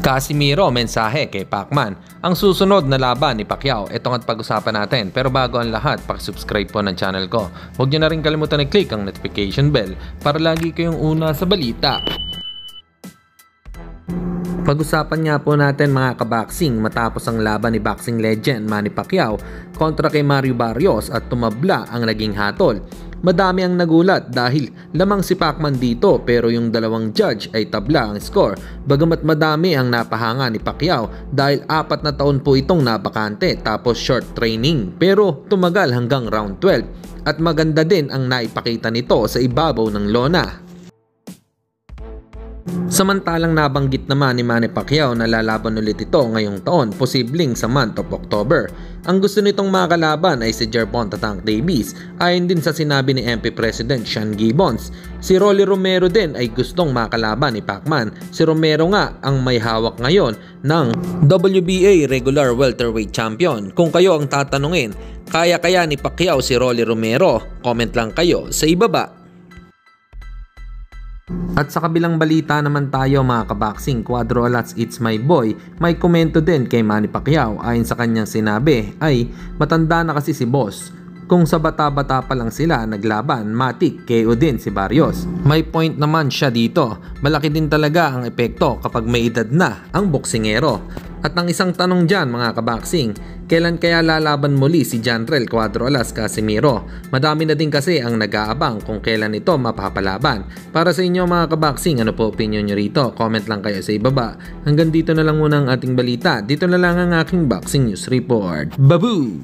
Casimiro, mensahe kay Pacman. Ang susunod na laban ni Pacquiao, itong at pag-usapan natin. Pero bago ang lahat, pakisubscribe po ng channel ko. Huwag niyo na rin kalimutan i-click ang notification bell para lagi kayong una sa balita. Pag-usapan nga po natin mga kaboxing matapos ang laban ni boxing legend Manny Pacquiao kontra kay Mario Barrios at tumabla ang naging hatol. Madami ang nagulat dahil lamang si Pacman dito pero yung dalawang judge ay tabla ang score. Bagamat madami ang napahanga ni Pacquiao dahil 4 na taon po itong nabakante tapos short training pero tumagal hanggang round 12 at maganda din ang naipakita nito sa ibabaw ng lona. Samantalang nabanggit naman ni Manny Pacquiao na lalaban ulit ito ngayong taon, posibleng sa month of October. Ang gusto nitong makalaban ay si Gervonta Tank Davis, ayon din sa sinabi ni MP President Sean Gibbons. Si Rolly Romero din ay gustong makalaban ni Pacman. Si Romero nga ang may hawak ngayon ng WBA regular welterweight champion. Kung kayo ang tatanungin, kaya ni Pacquiao si Rolly Romero? Comment lang kayo sa ibaba. At sa kabilang balita naman tayo mga kaboxing, Cuadro Alats It's My Boy, may komento din kay Manny Pacquiao. Ayon sa kanyang sinabi ay matanda na kasi si boss. Kung sa bata-bata pa lang sila naglaban, matik KO din si Barrios. May point naman siya dito. Malaki din talaga ang epekto kapag may edad na ang boksingero. At ang isang tanong dyan mga kaboxing, kailan kaya lalaban muli si Janrel Cuadro Alas Casimiro? Madami na din kasi ang nag-aabang kung kailan ito mapapalaban. Para sa inyo mga kaboxing, ano po opinion nyo rito? Comment lang kayo sa ibaba. Hanggang dito na lang muna ang ating balita. Dito na lang ang aking boxing news report. Babu!